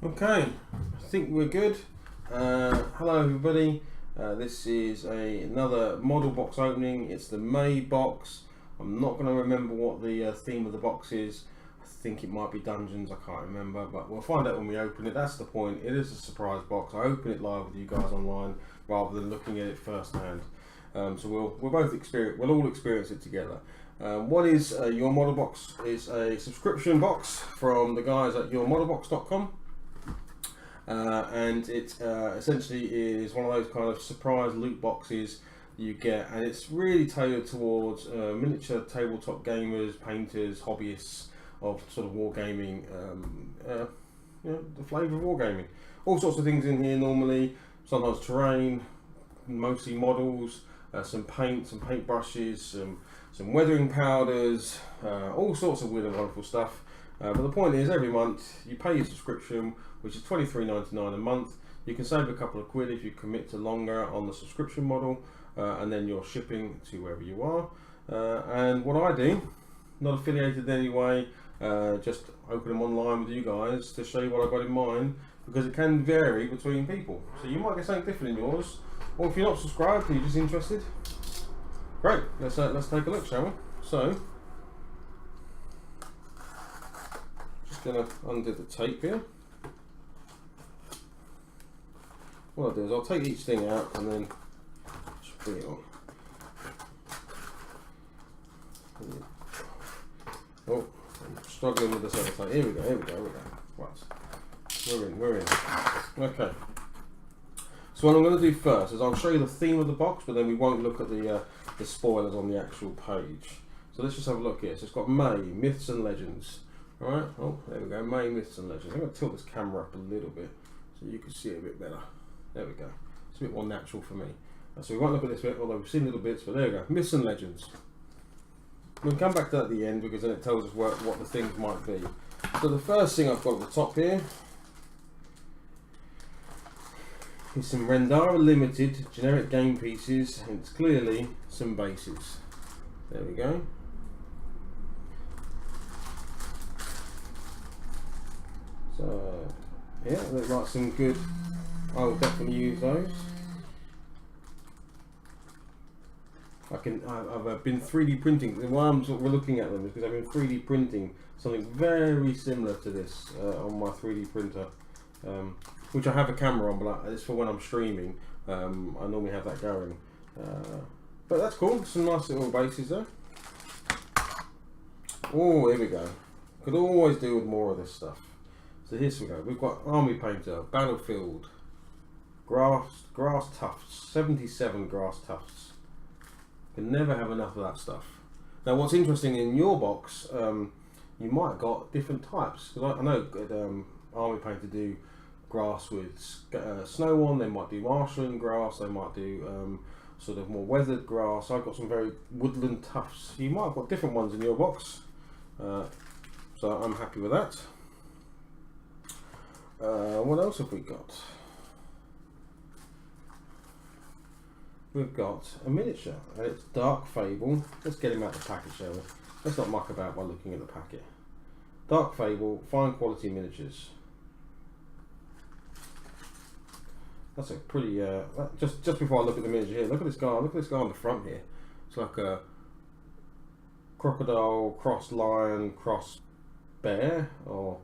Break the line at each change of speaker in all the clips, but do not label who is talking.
Okay, I think we're good. Hello everybody. This is another model box opening. It's the May box. I'm not going to remember what the theme of the box is. I think it might be Dungeons, I can't remember, but we'll find out when we open it. That's the point. It is a surprise box. I open it live with you guys online rather than looking at it firsthand. So we'll all experience it together. What is Your Model Box? Is a subscription box from the guys at yourmodelbox.com. And it essentially is one of those kind of surprise loot boxes you get, and it's really tailored towards miniature tabletop gamers, painters, hobbyists of sort of wargaming, the flavour of wargaming. All sorts of things in here normally, sometimes terrain, mostly models, some paint, some paint brushes, some weathering powders, all sorts of weird and wonderful stuff. But the point is, every month you pay your subscription, which is $23.99 a month. You can save a couple of quid if you commit to longer on the subscription model, and then you're shipping to wherever you are. And what I do, not affiliated in any way, just open them online with you guys to show you what I've got in mind, because it can vary between people. So you might get something different in yours, or if you're not subscribed and you're just interested, great. Let's take a look, shall we? So, just gonna undo the tape here. What I'll do is I'll take each thing out and then just bring it on. Oh, I'm struggling with this other thing. Here we go. Right, we're in. Okay. So what I'm going to do first is I'll show you the theme of the box, but then we won't look at the spoilers on the actual page. So let's just have a look here. So it's got May, Myths and Legends. Alright, oh, there we go, May, Myths and Legends. I'm going to tilt this camera up a little bit so you can see it a bit better. There we go. It's a bit more natural for me. So we won't look at this bit, although we've seen little bits, but there we go. Myths and Legends. We'll come back to that at the end, because then it tells us what the things might be. So the first thing I've got at the top here is some Rendara Limited generic game pieces, and it's clearly some bases. There we go. So yeah, look like some good. I will definitely use those. I've been 3D printing. Why I'm sort of looking at them is because I've been 3D printing something very similar to this on my 3D printer, which I have a camera on, but it's for when I'm streaming. I normally have that going. But that's cool. Some nice little bases there. Oh, here we go. Could always do with more of this stuff. So here we go. We've got Army Painter, Battlefield, grass tufts, 77 grass tufts. Can never have enough of that stuff. Now, what's interesting in your box, you might have got different types. Because I know Army Painter do grass with snow on. They might do marshland grass. They might do sort of more weathered grass. I've got some very woodland tufts. You might have got different ones in your box. So I'm happy with that. What else have we got? We've got a miniature, and it's Dark Fable. Let's get him out of the packet, shall we? Let's not muck about by looking at the packet. Dark Fable, fine quality miniatures. That's a pretty, just before I look at the miniature here, look at this guy on the front here. It's like a crocodile, cross lion, cross bear, or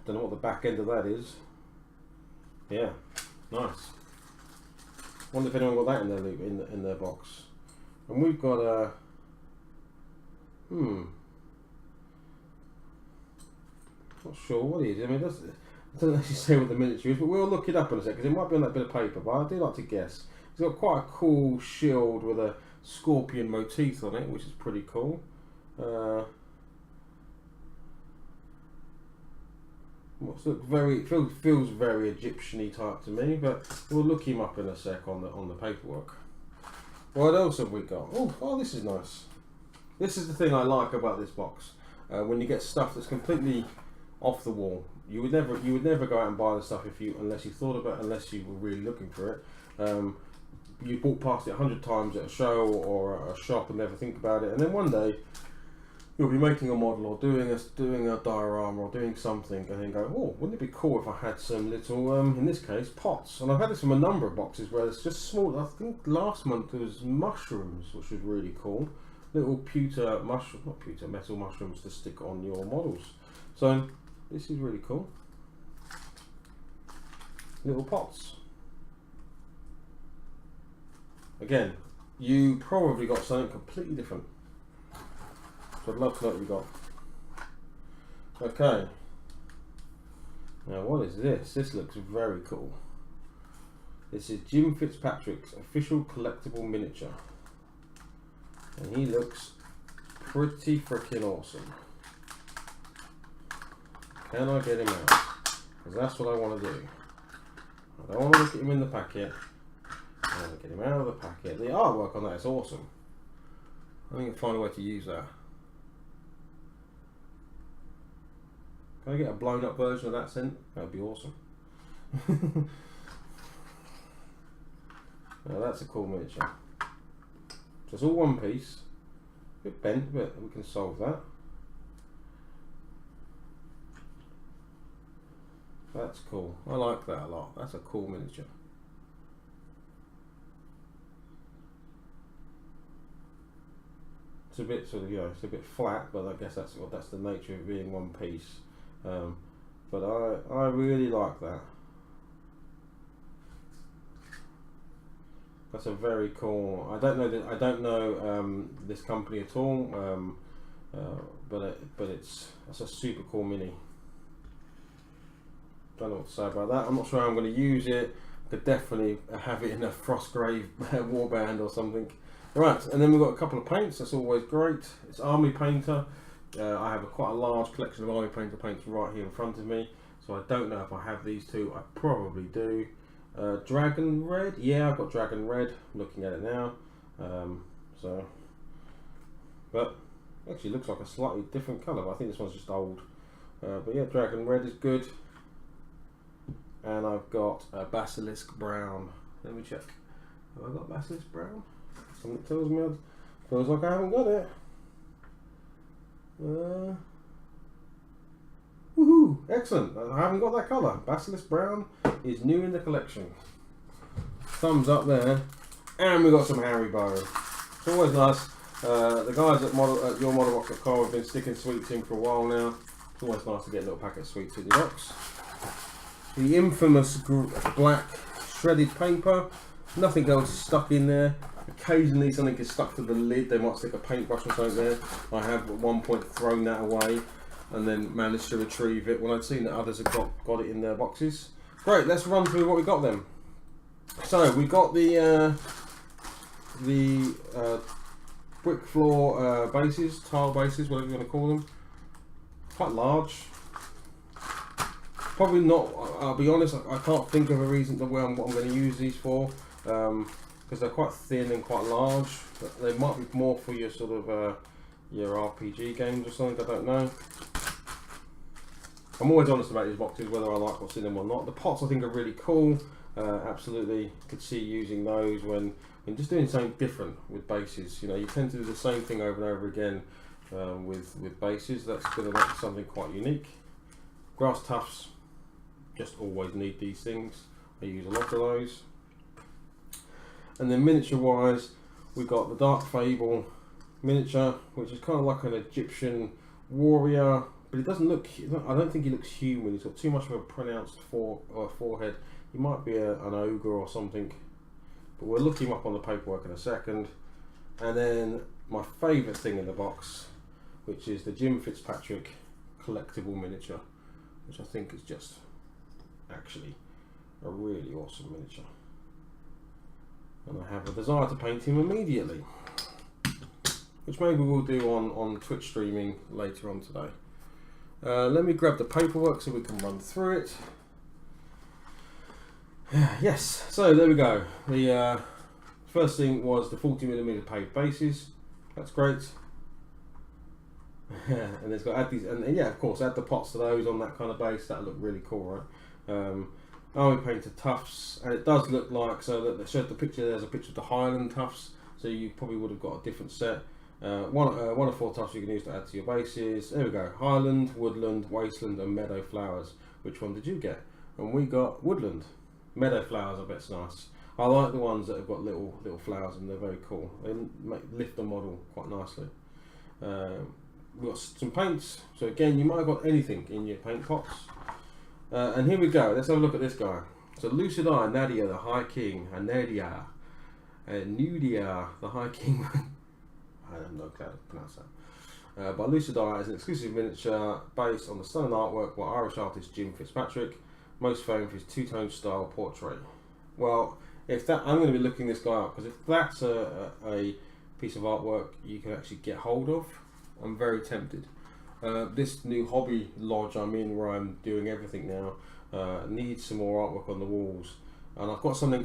don't know what the back end of that is. Yeah, nice. Wonder if anyone got that in their in their box. And we've got a not sure what it is. I mean, I don't actually say what the miniature is, but we'll look it up in a sec, because it might be on that bit of paper. But I do like to guess. It's got quite a cool shield with a scorpion motif on it, which is pretty cool. Feels very Egyptian-y type to me, but we'll look him up in a sec on the paperwork. What else have we got? Oh, this is nice. This is the thing I like about this box. When you get stuff that's completely off the wall, you would never go out and buy the stuff unless you thought about it, unless you were really looking for it. You walk past it 100 times at a show or a shop and never think about it, and then one day you'll be making a model or doing a diorama or doing something, and then go, oh, wouldn't it be cool if I had some little, in this case, pots? And I've had this from a number of boxes where it's just small. I think last month there was mushrooms, which was really cool. Little pewter mushroom, not pewter, metal mushrooms to stick on your models. So this is really cool. Little pots. Again, you probably got something completely different. So I'd love to know what you got. Okay. Now what is this? This looks very cool. This is Jim Fitzpatrick's official collectible miniature. And he looks pretty freaking awesome. Can I get him out? Because that's what I want to do. I don't want to look at him in the packet. I want to get him out of the packet. The artwork on that is awesome. I think I'll find a way to use that. Can I get a blown up version of that sent? That would be awesome. Now that's a cool miniature. So it's all one piece. A bit bent, but we can solve that. That's cool. I like that a lot. That's a cool miniature. It's a bit sort of, it's a bit flat, but I guess that's the nature of being one piece. But I really like that. That's a very cool. I don't know this company at all, but it's a super cool mini. Don't know what to say about that. I'm not sure how I'm going to use it. I could definitely have it in a Frostgrave warband or something. Right, and then we've got a couple of paints. That's always great. It's Army Painter. I have quite a large collection of Army Painter paints right here in front of me, so I don't know if I have these two. I probably do. Dragon Red, yeah, I've got Dragon Red. I'm looking at it now. But actually looks like a slightly different colour. But I think this one's just old. But yeah, Dragon Red is good. And I've got a Basilisk Brown. Let me check. Have I got Basilisk Brown? Something tells me feels like I haven't got it. Woohoo! Excellent. I haven't got that colour. Basilisk Brown is new in the collection. Thumbs up there. And we got some Haribo. It's always nice. The guys at YourModelBox.com have been sticking sweets in for a while now. It's always nice to get a little packet of sweets in your box. The infamous black shredded paper. Nothing else stuck in there. Occasionally something is stuck to the lid. They might stick a paintbrush or something there. I have at one point thrown that away and then managed to retrieve it when I'd seen that others had got it in their boxes. Great, let's run through what we got then. So we got the brick floor bases, tile bases, whatever you want to call them. Quite large. Probably not, I'll be honest, I can't think of a reason what I'm going to use these for, because they're quite thin and quite large. But they might be more for your sort of your RPG games or something, I don't know. I'm always honest about these boxes, whether I like what's in them or not. The pots I think are really cool. Absolutely could see using those when just doing something different with bases. You know, you tend to do the same thing over and over again with bases. That's going to make something quite unique. Grass tufts, just always need these things. I use a lot of those. And then miniature wise, we've got the Dark Fable miniature, which is kind of like an Egyptian warrior, but it doesn't look, I don't think he looks human. He's got too much of a pronounced forehead. He might be an ogre or something, but we'll look him up on the paperwork in a second. And then my favourite thing in the box, which is the Jim Fitzpatrick collectible miniature, which I think is just actually a really awesome miniature. And I have a desire to paint him immediately, which maybe we'll do on Twitch streaming later on today. Let me grab the paperwork so we can run through it. Yes, so there we go. The first thing was the 40mm paved bases. That's great. And it's got add these, and yeah, of course, add the pots to those on that kind of base. That look really cool, right? Army Painter tufts, and it does look like, so that they showed the picture. There's a picture of the Highland tufts, so you probably would have got a different set. One of 4 types you can use to add to your bases. There we go. Highland, woodland, wasteland, and meadow flowers. Which one did you get? And we got woodland. Meadow flowers, I bet it's nice. I like the ones that have got little flowers, and they're very cool. They lift the model quite nicely. We've got some paints. So again, you might have got anything in your paint pots. And here we go. Let's have a look at this guy. So Lucid Eye, Nadia, the High King, and Nadia, Nudia, the High King. I have no clue how to pronounce that. By Lucid Eye is an exclusive miniature based on the stunning artwork by Irish artist Jim Fitzpatrick, most famous for his two-tone style portrait. Well, if that, I'm going to be looking this guy up, because if that's a piece of artwork you can actually get hold of, I'm very tempted. This new hobby lodge I'm in, where I'm doing everything now, needs some more artwork on the walls. And I've got something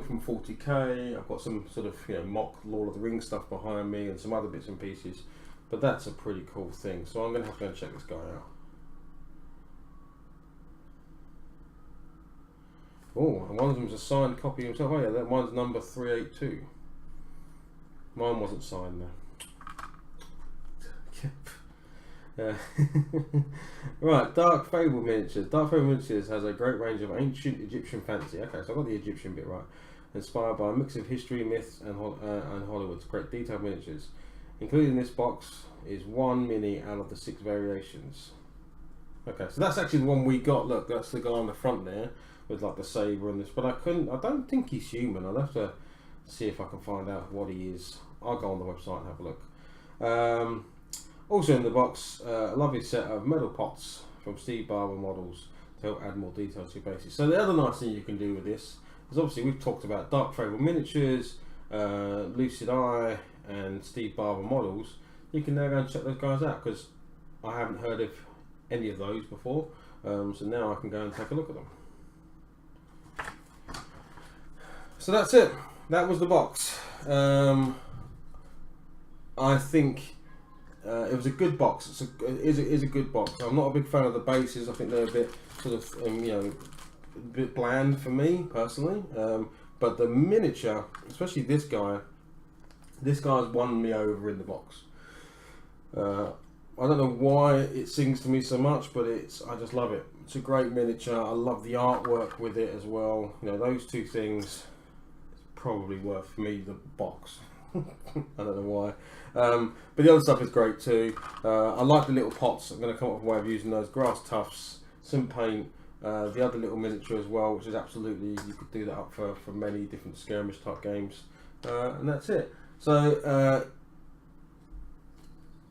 from 40k. I've got some sort of mock Lord of the Rings stuff behind me, and some other bits and pieces. But that's a pretty cool thing. So I'm going to have to go and check this guy out. Oh, and one of them's a signed copy himself. Oh yeah, that one's number 382. Mine wasn't signed though. Right, Dark Fable Miniatures. Dark Fable Miniatures has a great range of ancient Egyptian fantasy. Okay, so I got the Egyptian bit right. Inspired by a mix of history, myths, and Hollywood's great detailed miniatures. Included in this box is 1 mini out of the 6 variations. Okay, so that's actually the one we got. Look, that's the guy on the front there with like the saber and this. But I don't think he's human. I'll have to see if I can find out what he is. I'll go on the website and have a look. Also in the box, a lovely set of metal pots from Steve Barber Models to help add more detail to your bases. So the other nice thing you can do with this is, obviously we've talked about Dark Fable Miniatures, Lucid Eye, and Steve Barber Models. You can now go and check those guys out, because I haven't heard of any of those before. So now I can go and take a look at them. So that's it. That was the box. I think it was a good box. It is a good box. I'm not a big fan of the bases. I think they're a bit sort of a bit bland for me personally. But the miniature, especially this guy's won me over in the box. I don't know why it sings to me so much, but I just love it. It's a great miniature. I love the artwork with it as well. Those two things probably worth me the box. I don't know why. But the other stuff is great too. I like the little pots. I'm going to come up with a way of using those. Grass tufts, some paint, the other little miniature as well, which is absolutely, you could do that up for many different skirmish type games. And that's it. So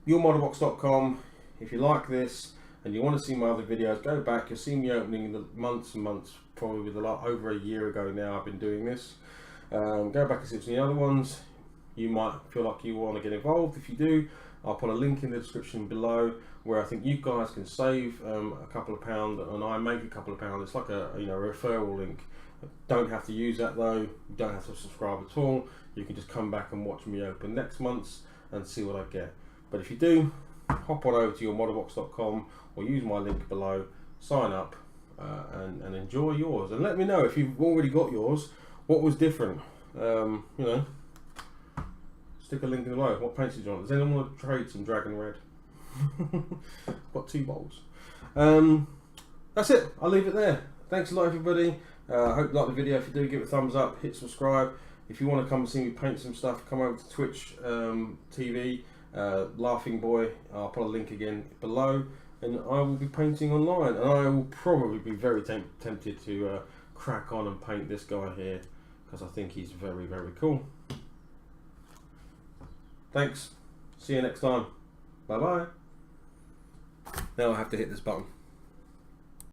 yourmodelbox.com. If you like this and you want to see my other videos, go back. You'll see me opening in the months and months, probably over a year ago now I've been doing this. Go back and see some of the other ones. You might feel like you want to get involved. If you do, I'll put a link in the description below where I think you guys can save a couple of pounds, and I make a couple of pounds. It's like a referral link. Don't have to use that though. You don't have to subscribe at all. You can just come back and watch me open next month's and see what I get. But if you do, hop on over to yourmodelbox.com or use my link below, sign up, and enjoy yours. And let me know if you've already got yours, what was different. Stick a link in below. What paints did you want? Does anyone want to trade some Dragon Red? Got 2 bowls. That's it. I'll leave it there. Thanks a lot, everybody. I hope you liked the video. If you do, give it a thumbs up, hit subscribe. If you want to come and see me paint some stuff, come over to Twitch TV, Laughing Boy. I'll put a link again below, and I will be painting online. And I will probably be very tempted to crack on and paint this guy here, because I think he's very, very cool. Thanks. See you next time. Bye bye. Now I have to hit this button.